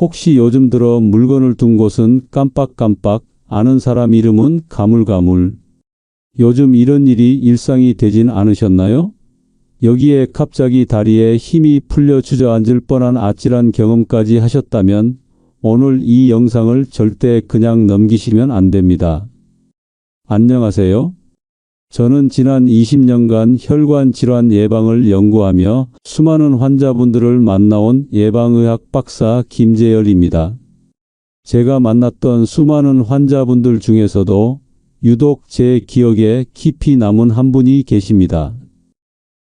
혹시 요즘 들어 물건을 둔 곳은 깜빡깜빡, 아는 사람 이름은 가물가물. 요즘 이런 일이 일상이 되진 않으셨나요? 여기에 갑자기 다리에 힘이 풀려 주저앉을 뻔한 아찔한 경험까지 하셨다면 오늘 이 영상을 절대 그냥 넘기시면 안 됩니다. 안녕하세요. 저는 지난 20년간 혈관 질환 예방을 연구하며 수많은 환자분들을 만나온 예방의학 박사 김재열입니다. 제가 만났던 수많은 환자분들 중에서도 유독 제 기억에 깊이 남은 한 분이 계십니다.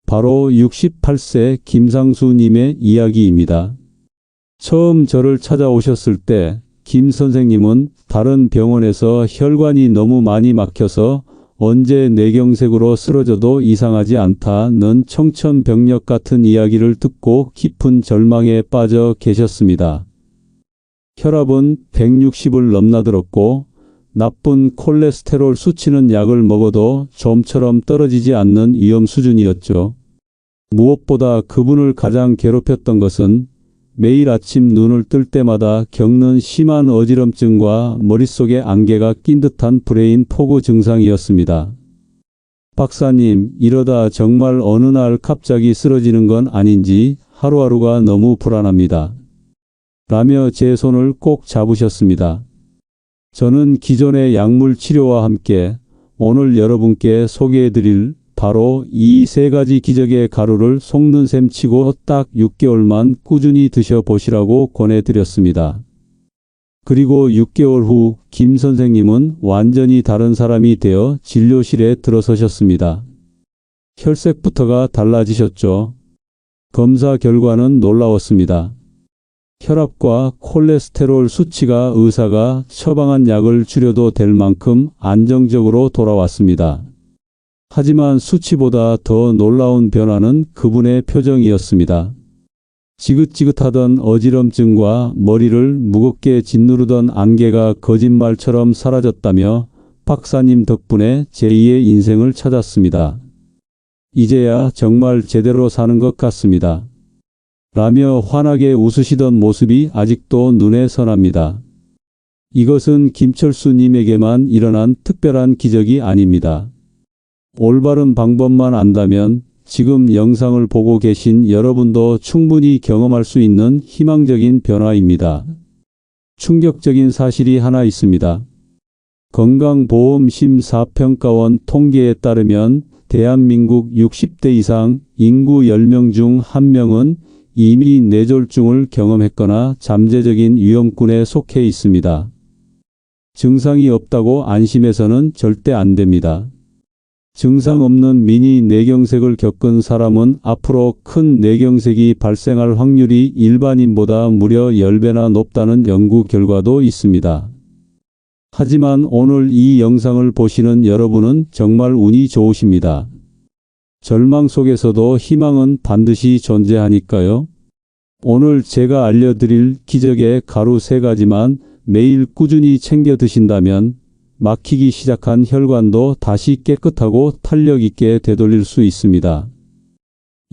바로 68세 김상수님의 이야기입니다. 처음 저를 찾아오셨을 때 김 선생님은 다른 병원에서 혈관이 너무 많이 막혀서 언제 뇌경색으로 쓰러져도 이상하지 않다는 청천벽력 같은 이야기를 듣고 깊은 절망에 빠져 계셨습니다. 혈압은 160을 넘나들었고 나쁜 콜레스테롤 수치는 약을 먹어도 좀처럼 떨어지지 않는 위험 수준이었죠. 무엇보다 그분을 가장 괴롭혔던 것은 매일 아침 눈을 뜰 때마다 겪는 심한 어지럼증과 머릿속에 안개가 낀 듯한 브레인 포그 증상이었습니다. 박사님, 이러다 정말 어느 날 갑자기 쓰러지는 건 아닌지 하루하루가 너무 불안합니다. 라며 제 손을 꼭 잡으셨습니다. 저는 기존의 약물 치료와 함께 오늘 여러분께 소개해드릴 바로 이 세 가지 기적의 가루를 속는 셈 치고 딱 6개월만 꾸준히 드셔보시라고 권해드렸습니다. 그리고 6개월 후 김 선생님은 완전히 다른 사람이 되어 진료실에 들어서셨습니다. 혈색부터가 달라지셨죠. 검사 결과는 놀라웠습니다. 혈압과 콜레스테롤 수치가 의사가 처방한 약을 줄여도 될 만큼 안정적으로 돌아왔습니다. 하지만 수치보다 더 놀라운 변화는 그분의 표정이었습니다. 지긋지긋하던 어지럼증과 머리를 무겁게 짓누르던 안개가 거짓말처럼 사라졌다며 박사님 덕분에 제2의 인생을 찾았습니다. 이제야 정말 제대로 사는 것 같습니다. 라며 환하게 웃으시던 모습이 아직도 눈에 선합니다. 이것은 김철수님에게만 일어난 특별한 기적이 아닙니다. 올바른 방법만 안다면 지금 영상을 보고 계신 여러분도 충분히 경험할 수 있는 희망적인 변화입니다. 충격적인 사실이 하나 있습니다. 건강보험심사평가원 통계에 따르면 대한민국 60대 이상 인구 10명 중 1명은 이미 뇌졸중을 경험했거나 잠재적인 위험군에 속해 있습니다. 증상이 없다고 안심해서는 절대 안 됩니다. 증상 없는 미니 뇌경색을 겪은 사람은 앞으로 큰 뇌경색이 발생할 확률이 일반인보다 무려 10배나 높다는 연구 결과도 있습니다. 하지만 오늘 이 영상을 보시는 여러분은 정말 운이 좋으십니다. 절망 속에서도 희망은 반드시 존재하니까요. 오늘 제가 알려드릴 기적의 가루 3가지만 매일 꾸준히 챙겨 드신다면 막히기 시작한 혈관도 다시 깨끗하고 탄력 있게 되돌릴 수 있습니다.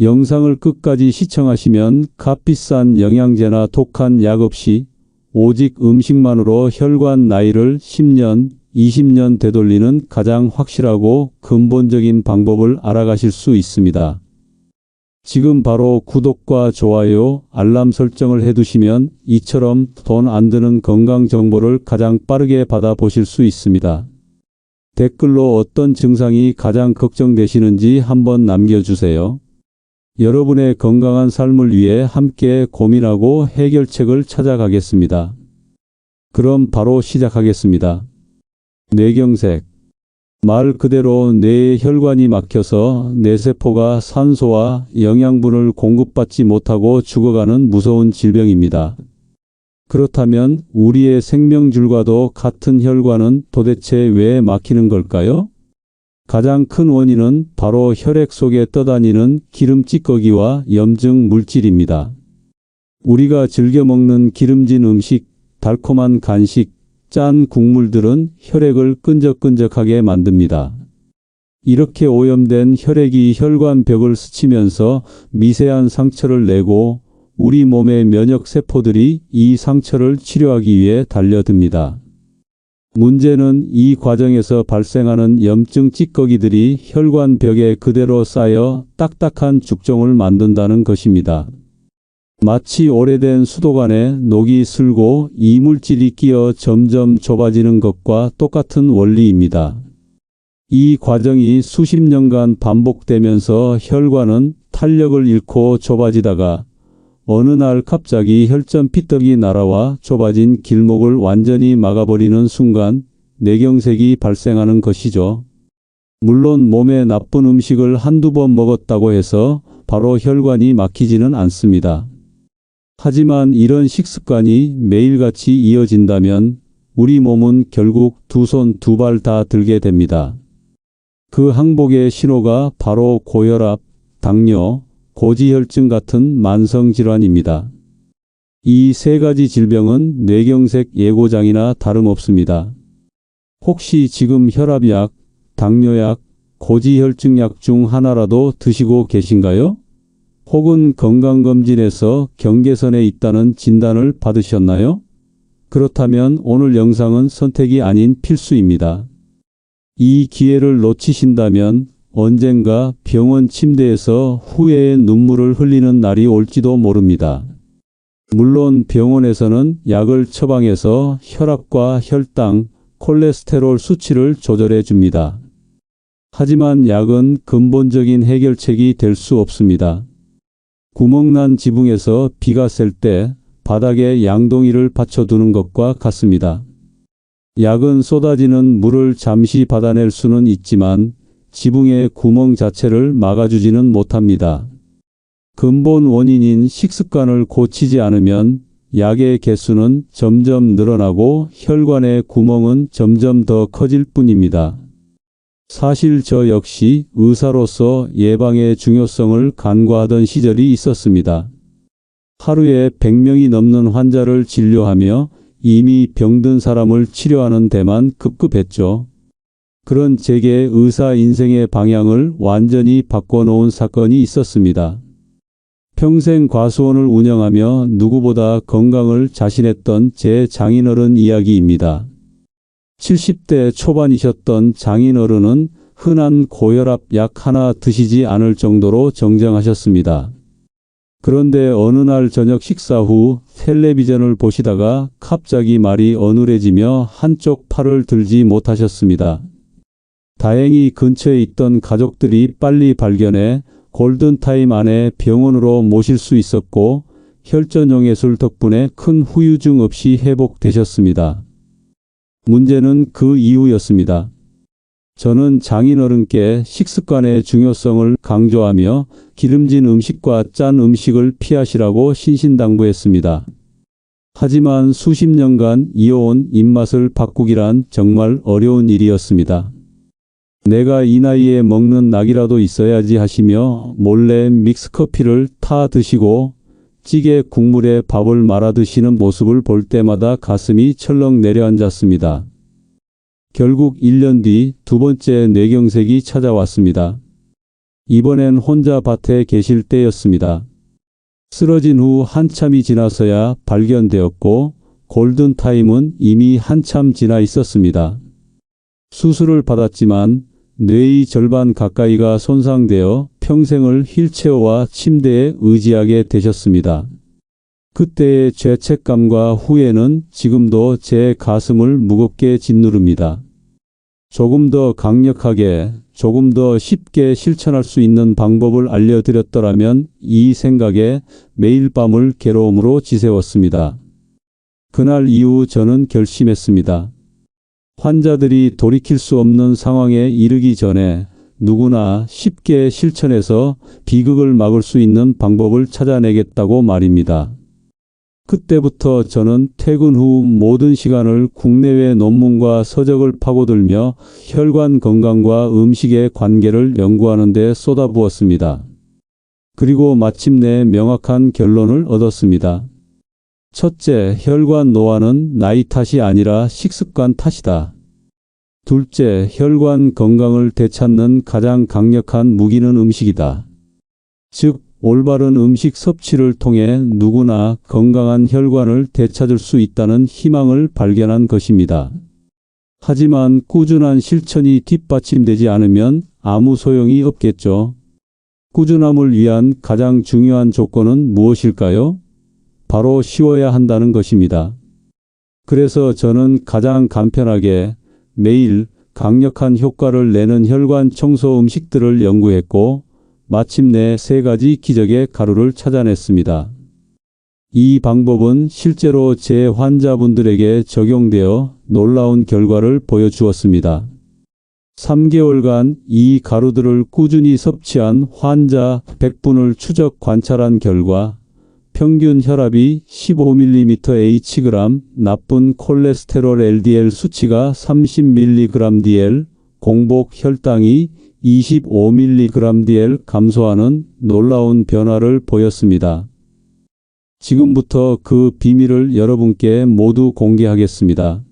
영상을 끝까지 시청하시면 값비싼 영양제나 독한 약 없이 오직 음식만으로 혈관 나이를 10년, 20년 되돌리는 가장 확실하고 근본적인 방법을 알아가실 수 있습니다. 지금 바로 구독과 좋아요, 알람 설정을 해두시면 이처럼 돈 안 드는 건강 정보를 가장 빠르게 받아보실 수 있습니다. 댓글로 어떤 증상이 가장 걱정되시는지 한번 남겨주세요. 여러분의 건강한 삶을 위해 함께 고민하고 해결책을 찾아가겠습니다. 그럼 바로 시작하겠습니다. 뇌경색. 말 그대로 뇌의 혈관이 막혀서 뇌세포가 산소와 영양분을 공급받지 못하고 죽어가는 무서운 질병입니다. 그렇다면 우리의 생명줄과도 같은 혈관은 도대체 왜 막히는 걸까요? 가장 큰 원인은 바로 혈액 속에 떠다니는 기름 찌꺼기와 염증 물질입니다. 우리가 즐겨 먹는 기름진 음식, 달콤한 간식, 짠 국물들은 혈액을 끈적끈적하게 만듭니다. 이렇게 오염된 혈액이 혈관 벽을 스치면서 미세한 상처를 내고 우리 몸의 면역 세포들이 이 상처를 치료하기 위해 달려듭니다. 문제는 이 과정에서 발생하는 염증 찌꺼기들이 혈관 벽에 그대로 쌓여 딱딱한 죽종을 만든다는 것입니다. 마치 오래된 수도관에 녹이 슬고 이물질이 끼어 점점 좁아지는 것과 똑같은 원리입니다. 이 과정이 수십 년간 반복되면서 혈관은 탄력을 잃고 좁아지다가 어느 날 갑자기 혈전 피떡이 날아와 좁아진 길목을 완전히 막아버리는 순간 뇌경색이 발생하는 것이죠. 물론 몸에 나쁜 음식을 한두 번 먹었다고 해서 바로 혈관이 막히지는 않습니다. 하지만 이런 식습관이 매일같이 이어진다면 우리 몸은 결국 두 손 두 발 다 들게 됩니다. 그 항복의 신호가 바로 고혈압, 당뇨, 고지혈증 같은 만성질환입니다. 이 세 가지 질병은 뇌경색 예고장이나 다름없습니다. 혹시 지금 혈압약, 당뇨약, 고지혈증약 중 하나라도 드시고 계신가요? 혹은 건강검진에서 경계선에 있다는 진단을 받으셨나요? 그렇다면 오늘 영상은 선택이 아닌 필수입니다. 이 기회를 놓치신다면 언젠가 병원 침대에서 후회의 눈물을 흘리는 날이 올지도 모릅니다. 물론 병원에서는 약을 처방해서 혈압과 혈당, 콜레스테롤 수치를 조절해 줍니다. 하지만 약은 근본적인 해결책이 될 수 없습니다. 구멍난 지붕에서 비가 셀 때 바닥에 양동이를 받쳐두는 것과 같습니다. 약은 쏟아지는 물을 잠시 받아낼 수는 있지만 지붕의 구멍 자체를 막아주지는 못합니다. 근본 원인인 식습관을 고치지 않으면 약의 개수는 점점 늘어나고 혈관의 구멍은 점점 더 커질 뿐입니다. 사실 저 역시 의사로서 예방의 중요성을 간과하던 시절이 있었습니다. 하루에 100명이 넘는 환자를 진료하며 이미 병든 사람을 치료하는 데만 급급했죠. 그런 제게 의사 인생의 방향을 완전히 바꿔놓은 사건이 있었습니다. 평생 과수원을 운영하며 누구보다 건강을 자신했던 제 장인어른 이야기입니다. 70대 초반이셨던 장인어른은 흔한 고혈압 약 하나 드시지 않을 정도로 정정하셨습니다. 그런데 어느 날 저녁 식사 후 텔레비전을 보시다가 갑자기 말이 어눌해지며 한쪽 팔을 들지 못하셨습니다. 다행히 근처에 있던 가족들이 빨리 발견해 골든타임 안에 병원으로 모실 수 있었고 혈전용예술 덕분에 큰 후유증 없이 회복되셨습니다. 문제는 그 이후였습니다. 저는 장인어른께 식습관의 중요성을 강조하며 기름진 음식과 짠 음식을 피하시라고 신신당부했습니다. 하지만 수십 년간 이어온 입맛을 바꾸기란 정말 어려운 일이었습니다. 내가 이 나이에 먹는 낙이라도 있어야지 하시며 몰래 믹스커피를 타 드시고 찌개 국물에 밥을 말아 드시는 모습을 볼 때마다 가슴이 철렁 내려앉았습니다. 결국 1년 뒤 두 번째 뇌경색이 찾아왔습니다. 이번엔 혼자 밭에 계실 때였습니다. 쓰러진 후 한참이 지나서야 발견되었고 골든타임은 이미 한참 지나 있었습니다. 수술을 받았지만 뇌의 절반 가까이가 손상되어 평생을 휠체어와 침대에 의지하게 되셨습니다. 그때의 죄책감과 후회는 지금도 제 가슴을 무겁게 짓누릅니다. 조금 더 강력하게, 조금 더 쉽게 실천할 수 있는 방법을 알려드렸더라면 이 생각에 매일 밤을 괴로움으로 지새웠습니다. 그날 이후 저는 결심했습니다. 환자들이 돌이킬 수 없는 상황에 이르기 전에 누구나 쉽게 실천해서 비극을 막을 수 있는 방법을 찾아내겠다고 말입니다. 그때부터 저는 퇴근 후 모든 시간을 국내외 논문과 서적을 파고들며 혈관 건강과 음식의 관계를 연구하는 데 쏟아부었습니다. 그리고 마침내 명확한 결론을 얻었습니다. 첫째, 혈관 노화는 나이 탓이 아니라 식습관 탓이다. 둘째, 혈관 건강을 되찾는 가장 강력한 무기는 음식이다. 즉, 올바른 음식 섭취를 통해 누구나 건강한 혈관을 되찾을 수 있다는 희망을 발견한 것입니다. 하지만 꾸준한 실천이 뒷받침되지 않으면 아무 소용이 없겠죠. 꾸준함을 위한 가장 중요한 조건은 무엇일까요? 바로 쉬어야 한다는 것입니다. 그래서 저는 가장 간편하게 매일 강력한 효과를 내는 혈관 청소 음식들을 연구했고 마침내 3가지 기적의 가루를 찾아냈습니다. 이 방법은 실제로 제 환자분들에게 적용되어 놀라운 결과를 보여주었습니다. 3개월간 이 가루들을 꾸준히 섭취한 환자 100분을 추적 관찰한 결과 평균 혈압이 15mmHg, 나쁜 콜레스테롤 LDL 수치가 30mg/dl, 공복 혈당이 25mg/dl 감소하는 놀라운 변화를 보였습니다. 지금부터 그 비밀을 여러분께 모두 공개하겠습니다.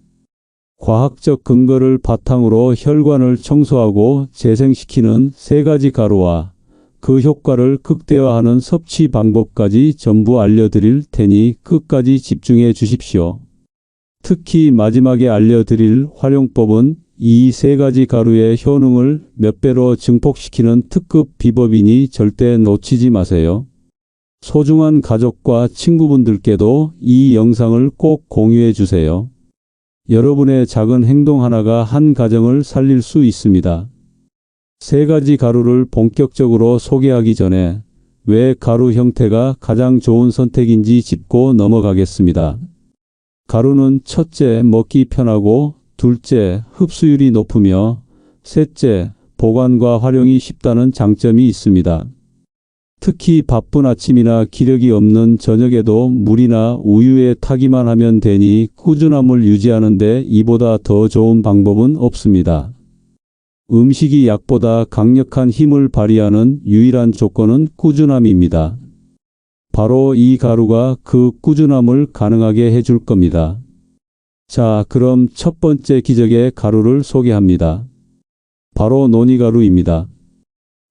과학적 근거를 바탕으로 혈관을 청소하고 재생시키는 3가지 가루와 그 효과를 극대화하는 섭취 방법까지 전부 알려드릴 테니 끝까지 집중해 주십시오. 특히 마지막에 알려드릴 활용법은 이 3가지 가루의 효능을 몇 배로 증폭시키는 특급 비법이니 절대 놓치지 마세요. 소중한 가족과 친구분들께도 이 영상을 꼭 공유해 주세요. 여러분의 작은 행동 하나가 한 가정을 살릴 수 있습니다. 3가지 가루를 본격적으로 소개하기 전에 왜 가루 형태가 가장 좋은 선택인지 짚고 넘어가겠습니다. 가루는 첫째, 먹기 편하고 둘째, 흡수율이 높으며 셋째, 보관과 활용이 쉽다는 장점이 있습니다. 특히 바쁜 아침이나 기력이 없는 저녁에도 물이나 우유에 타기만 하면 되니 꾸준함을 유지하는 데 이보다 더 좋은 방법은 없습니다. 음식이 약보다 강력한 힘을 발휘하는 유일한 조건은 꾸준함입니다. 바로 이 가루가 그 꾸준함을 가능하게 해줄 겁니다. 자, 그럼 첫 번째 기적의 가루를 소개합니다. 바로 노니가루입니다.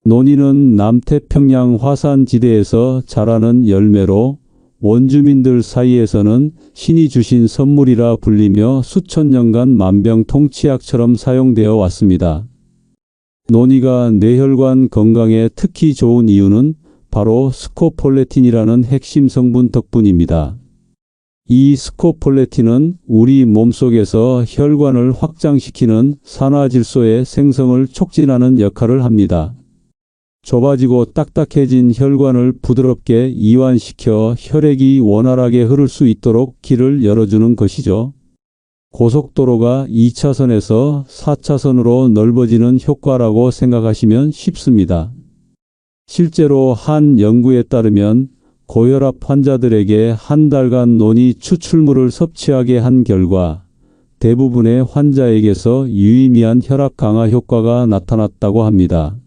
노니는 남태평양 화산지대에서 자라는 열매로 원주민들 사이에서는 신이 주신 선물이라 불리며 수천 년간 만병통치약처럼 사용되어 왔습니다. 노니가 뇌혈관 건강에 특히 좋은 이유는 바로 스코폴레틴이라는 핵심 성분 덕분입니다. 이 스코폴레틴은 우리 몸속에서 혈관을 확장시키는 산화질소의 생성을 촉진하는 역할을 합니다. 좁아지고 딱딱해진 혈관을 부드럽게 이완시켜 혈액이 원활하게 흐를 수 있도록 길을 열어주는 것이죠. 고속도로가 2차선에서 4차선으로 넓어지는 효과라고 생각하시면 쉽습니다. 실제로 한 연구에 따르면 고혈압 환자들에게 한 달간 노니 추출물을 섭취하게 한 결과 대부분의 환자에게서 유의미한 혈압 강화 효과가 나타났다고 합니다.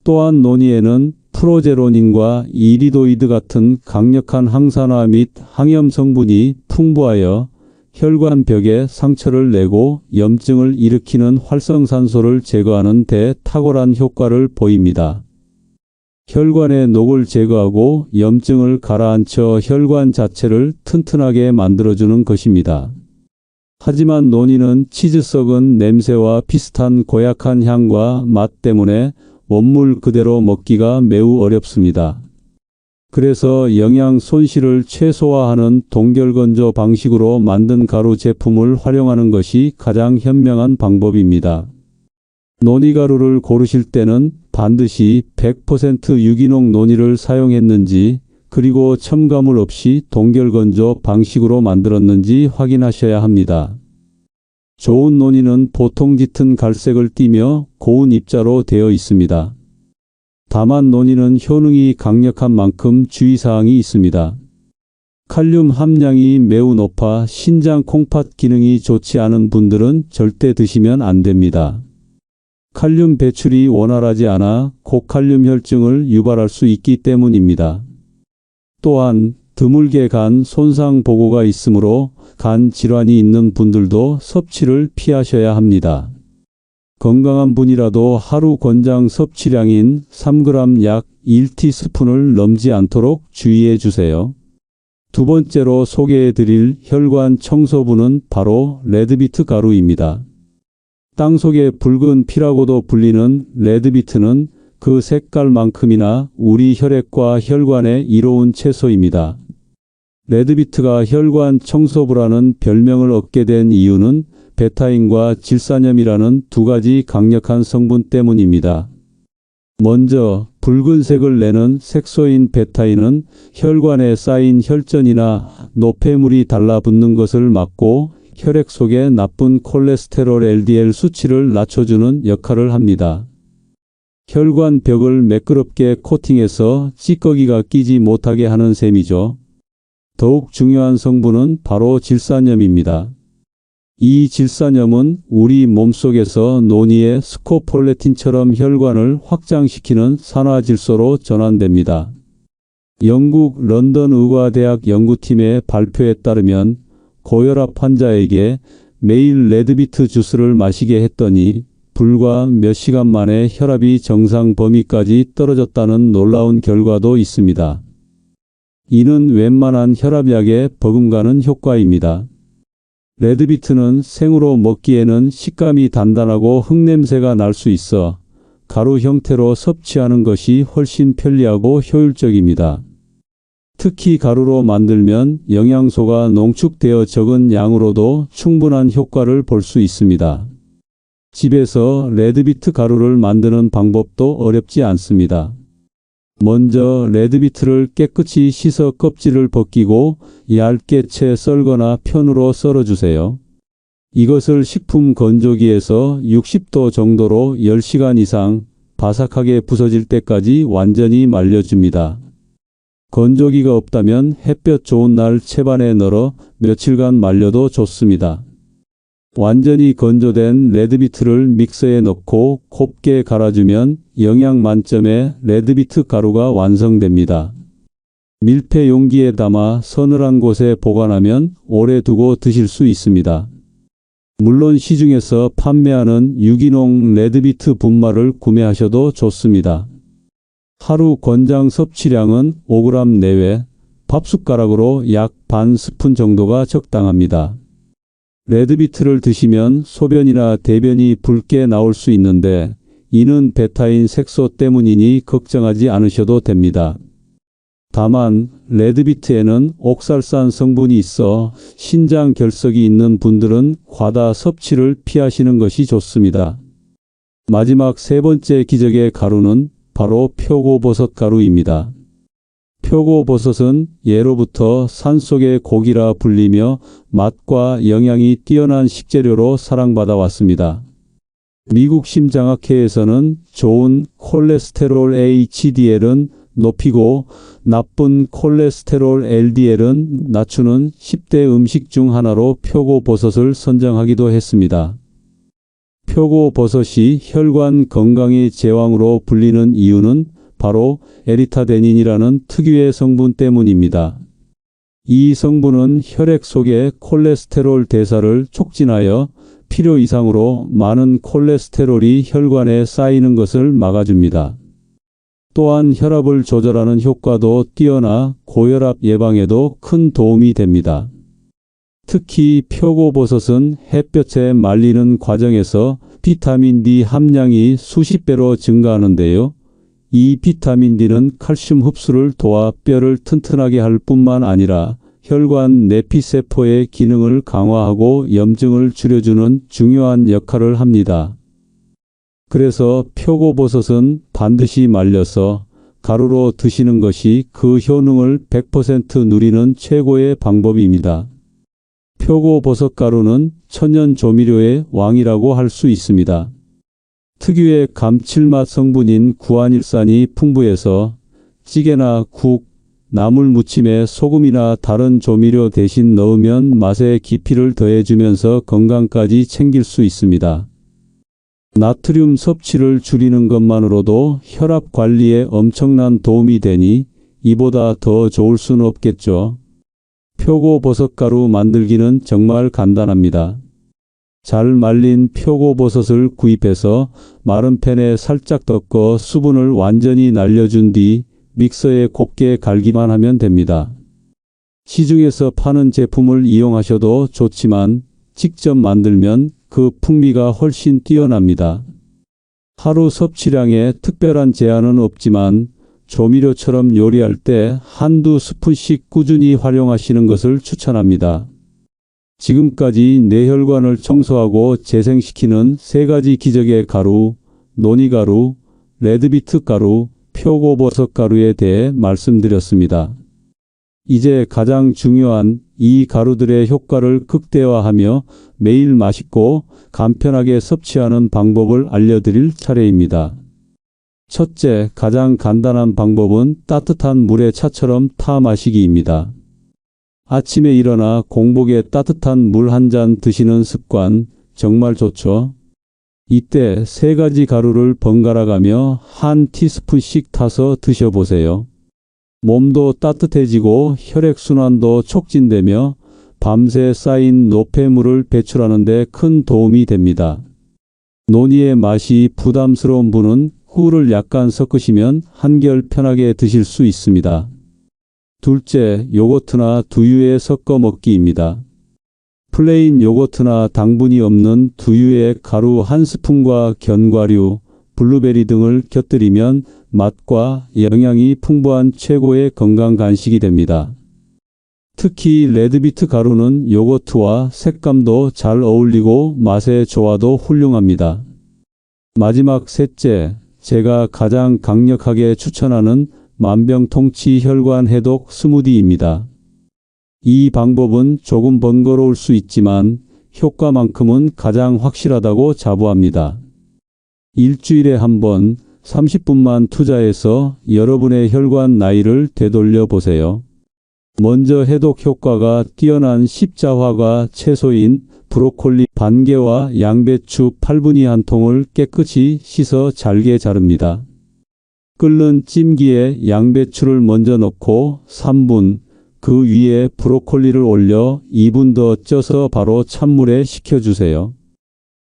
또한 노니에는 프로제로닌과 이리도이드 같은 강력한 항산화 및 항염 성분이 풍부하여 혈관 벽에 상처를 내고 염증을 일으키는 활성산소를 제거하는 데 탁월한 효과를 보입니다. 혈관의 녹을 제거하고 염증을 가라앉혀 혈관 자체를 튼튼하게 만들어주는 것입니다. 하지만 노니는 치즈 썩은 냄새와 비슷한 고약한 향과 맛 때문에 원물 그대로 먹기가 매우 어렵습니다. 그래서 영양 손실을 최소화하는 동결건조 방식으로 만든 가루 제품을 활용하는 것이 가장 현명한 방법입니다. 노니가루를 고르실 때는 반드시 100% 유기농 노니를 사용했는지 그리고 첨가물 없이 동결건조 방식으로 만들었는지 확인하셔야 합니다. 좋은 노니는 보통 짙은 갈색을 띠며 고운 입자로 되어 있습니다. 다만 노니는 효능이 강력한 만큼 주의사항이 있습니다. 칼륨 함량이 매우 높아 신장 콩팥 기능이 좋지 않은 분들은 절대 드시면 안 됩니다. 칼륨 배출이 원활하지 않아 고칼륨 혈증을 유발할 수 있기 때문입니다. 또한 드물게 간 손상 보고가 있으므로 간 질환이 있는 분들도 섭취를 피하셔야 합니다. 건강한 분이라도 하루 권장 섭취량인 3g 약 1티스푼을 넘지 않도록 주의해 주세요. 두 번째로 소개해 드릴 혈관 청소부는 바로 레드비트 가루입니다. 땅 속의 붉은 피라고도 불리는 레드비트는 그 색깔만큼이나 우리 혈액과 혈관에 이로운 채소입니다. 레드비트가 혈관 청소부라는 별명을 얻게 된 이유는 베타인과 질산염이라는 두 가지 강력한 성분 때문입니다. 먼저 붉은색을 내는 색소인 베타인은 혈관에 쌓인 혈전이나 노폐물이 달라붙는 것을 막고 혈액 속의 나쁜 콜레스테롤 LDL 수치를 낮춰주는 역할을 합니다. 혈관 벽을 매끄럽게 코팅해서 찌꺼기가 끼지 못하게 하는 셈이죠. 더욱 중요한 성분은 바로 질산염입니다. 이 질산염은 우리 몸속에서 논이의 스코폴레틴처럼 혈관을 확장시키는 산화질소로 전환됩니다. 영국 런던 의과대학 연구팀의 발표에 따르면 고혈압 환자에게 매일 레드비트 주스를 마시게 했더니 불과 몇 시간 만에 혈압이 정상 범위까지 떨어졌다는 놀라운 결과도 있습니다. 이는 웬만한 혈압약에 버금가는 효과입니다. 레드비트는 생으로 먹기에는 식감이 단단하고 흙냄새가 날 수 있어 가루 형태로 섭취하는 것이 훨씬 편리하고 효율적입니다. 특히 가루로 만들면 영양소가 농축되어 적은 양으로도 충분한 효과를 볼 수 있습니다. 집에서 레드비트 가루를 만드는 방법도 어렵지 않습니다. 먼저 레드비트를 깨끗이 씻어 껍질을 벗기고 얇게 채 썰거나 편으로 썰어주세요. 이것을 식품 건조기에서 60도 정도로 10시간 이상 바삭하게 부서질 때까지 완전히 말려줍니다. 건조기가 없다면 햇볕 좋은 날 채반에 널어 며칠간 말려도 좋습니다. 완전히 건조된 레드비트를 믹서에 넣고 곱게 갈아주면 영양 만점의 레드비트 가루가 완성됩니다. 밀폐 용기에 담아 서늘한 곳에 보관하면 오래 두고 드실 수 있습니다. 물론 시중에서 판매하는 유기농 레드비트 분말을 구매하셔도 좋습니다. 하루 권장 섭취량은 5g 내외, 밥숟가락으로 약 반 스푼 정도가 적당합니다. 레드비트를 드시면 소변이나 대변이 붉게 나올 수 있는데 이는 베타인 색소 때문이니 걱정하지 않으셔도 됩니다. 다만 레드비트에는 옥살산 성분이 있어 신장 결석이 있는 분들은 과다 섭취를 피하시는 것이 좋습니다. 마지막 세 번째 기적의 가루는 바로 표고버섯 가루입니다. 표고버섯은 예로부터 산속의 고기라 불리며 맛과 영양이 뛰어난 식재료로 사랑받아 왔습니다. 미국 심장학회에서는 좋은 콜레스테롤 HDL은 높이고 나쁜 콜레스테롤 LDL은 낮추는 10대 음식 중 하나로 표고버섯을 선정하기도 했습니다. 표고버섯이 혈관 건강의 제왕으로 불리는 이유는 바로 에리타데닌이라는 특유의 성분 때문입니다. 이 성분은 혈액 속의 콜레스테롤 대사를 촉진하여 필요 이상으로 많은 콜레스테롤이 혈관에 쌓이는 것을 막아줍니다. 또한 혈압을 조절하는 효과도 뛰어나 고혈압 예방에도 큰 도움이 됩니다. 특히 표고버섯은 햇볕에 말리는 과정에서 비타민 D 함량이 수십 배로 증가하는데요. 이 비타민 D는 칼슘 흡수를 도와 뼈를 튼튼하게 할 뿐만 아니라 혈관 내피세포의 기능을 강화하고 염증을 줄여주는 중요한 역할을 합니다. 그래서 표고버섯은 반드시 말려서 가루로 드시는 것이 그 효능을 100% 누리는 최고의 방법입니다. 표고버섯 가루는 천연 조미료의 왕이라고 할 수 있습니다. 특유의 감칠맛 성분인 구안일산이 풍부해서 찌개나 국, 나물 무침에 소금이나 다른 조미료 대신 넣으면 맛에 깊이를 더해주면서 건강까지 챙길 수 있습니다. 나트륨 섭취를 줄이는 것만으로도 혈압 관리에 엄청난 도움이 되니 이보다 더 좋을 수는 없겠죠. 표고버섯 가루 만들기는 정말 간단합니다. 잘 말린 표고버섯을 구입해서 마른 팬에 살짝 덮고 수분을 완전히 날려준 뒤 믹서에 곱게 갈기만 하면 됩니다. 시중에서 파는 제품을 이용하셔도 좋지만 직접 만들면 그 풍미가 훨씬 뛰어납니다. 하루 섭취량에 특별한 제한은 없지만 조미료처럼 요리할 때 한두 스푼씩 꾸준히 활용하시는 것을 추천합니다. 지금까지 뇌혈관을 청소하고 재생시키는 3가지 기적의 가루, 노니가루, 레드비트 가루, 표고버섯 가루에 대해 말씀드렸습니다. 이제 가장 중요한 이 가루들의 효과를 극대화하며 매일 맛있고 간편하게 섭취하는 방법을 알려드릴 차례입니다. 첫째, 가장 간단한 방법은 따뜻한 물에 차처럼 타 마시기입니다. 아침에 일어나 공복에 따뜻한 물 한 잔 드시는 습관 정말 좋죠? 이때 3가지 가루를 번갈아 가며 한 티스푼씩 타서 드셔보세요. 몸도 따뜻해지고 혈액순환도 촉진되며 밤새 쌓인 노폐물을 배출하는 데 큰 도움이 됩니다. 노니의 맛이 부담스러운 분은 꿀을 약간 섞으시면 한결 편하게 드실 수 있습니다. 둘째, 요거트나 두유에 섞어 먹기입니다. 플레인 요거트나 당분이 없는 두유에 가루 1스푼과 견과류, 블루베리 등을 곁들이면 맛과 영양이 풍부한 최고의 건강 간식이 됩니다. 특히 레드비트 가루는 요거트와 색감도 잘 어울리고 맛의 조화도 훌륭합니다. 마지막 셋째, 제가 가장 강력하게 추천하는 만병통치 혈관 해독 스무디입니다. 이 방법은 조금 번거로울 수 있지만 효과만큼은 가장 확실하다고 자부합니다. 일주일에 한 번 30분만 투자해서 여러분의 혈관 나이를 되돌려 보세요. 먼저 해독 효과가 뛰어난 십자화과 채소인 브로콜리 반개와 양배추 8분의 1통을 깨끗이 씻어 잘게 자릅니다. 끓는 찜기에 양배추를 먼저 넣고 3분, 그 위에 브로콜리를 올려 2분 더 쪄서 바로 찬물에 식혀주세요.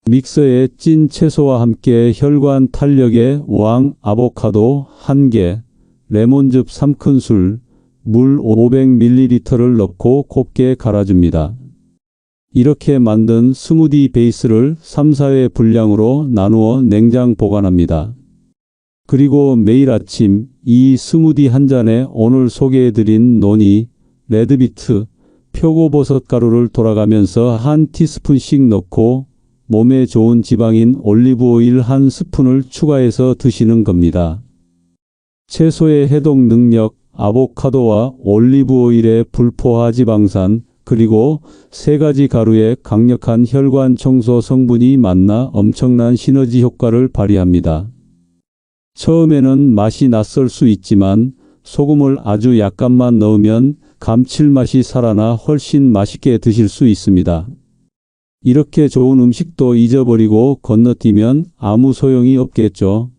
믹서에 찐 채소와 함께 혈관 탄력의 왕 아보카도 1개, 레몬즙 3큰술, 물 500ml를 넣고 곱게 갈아줍니다. 이렇게 만든 스무디 베이스를 3, 4회 분량으로 나누어 냉장 보관합니다. 그리고 매일 아침 이 스무디 한 잔에 오늘 소개해드린 노니, 레드비트, 표고버섯 가루를 돌아가면서 한 티스푼씩 넣고 몸에 좋은 지방인 올리브오일 1스푼을 추가해서 드시는 겁니다. 채소의 해독 능력, 아보카도와 올리브오일의 불포화 지방산, 그리고 3가지 가루의 강력한 혈관 청소 성분이 만나 엄청난 시너지 효과를 발휘합니다. 처음에는 맛이 낯설 수 있지만 소금을 아주 약간만 넣으면 감칠맛이 살아나 훨씬 맛있게 드실 수 있습니다. 이렇게 좋은 음식도 잊어버리고 건너뛰면 아무 소용이 없겠죠.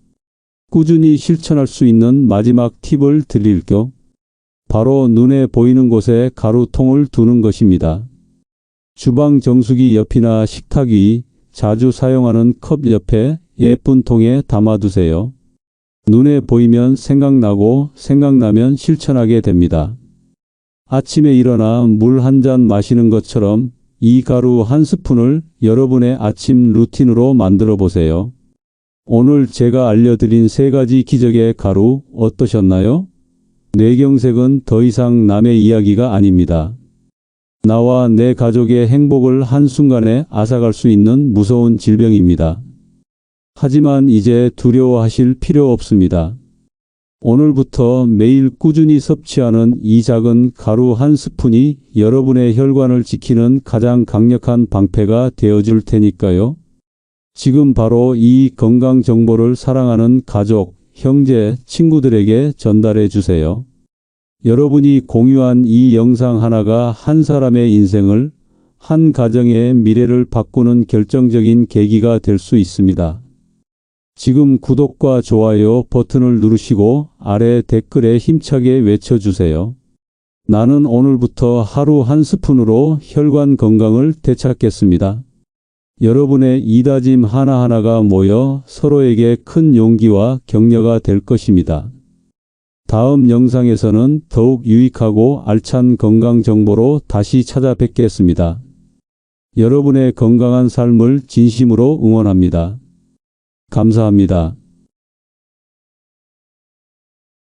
꾸준히 실천할 수 있는 마지막 팁을 드릴게요. 바로 눈에 보이는 곳에 가루통을 두는 것입니다. 주방 정수기 옆이나 식탁 위, 자주 사용하는 컵 옆에 예쁜 통에 담아두세요. 눈에 보이면 생각나고 생각나면 실천하게 됩니다. 아침에 일어나 물 한 잔 마시는 것처럼 이 가루 1스푼을 여러분의 아침 루틴으로 만들어 보세요. 오늘 제가 알려드린 3가지 기적의 가루 어떠셨나요? 뇌경색은 더 이상 남의 이야기가 아닙니다. 나와 내 가족의 행복을 한순간에 앗아갈 수 있는 무서운 질병입니다. 하지만 이제 두려워하실 필요 없습니다. 오늘부터 매일 꾸준히 섭취하는 이 작은 가루 1스푼이 여러분의 혈관을 지키는 가장 강력한 방패가 되어줄 테니까요. 지금 바로 이 건강 정보를 사랑하는 가족, 형제, 친구들에게 전달해 주세요. 여러분이 공유한 이 영상 하나가 한 사람의 인생을, 한 가정의 미래를 바꾸는 결정적인 계기가 될 수 있습니다. 지금 구독과 좋아요 버튼을 누르시고 아래 댓글에 힘차게 외쳐주세요. 나는 오늘부터 하루 1스푼으로 혈관 건강을 되찾겠습니다. 여러분의 이다짐 하나하나가 모여 서로에게 큰 용기와 격려가 될 것입니다. 다음 영상에서는 더욱 유익하고 알찬 건강 정보로 다시 찾아뵙겠습니다. 여러분의 건강한 삶을 진심으로 응원합니다. 감사합니다.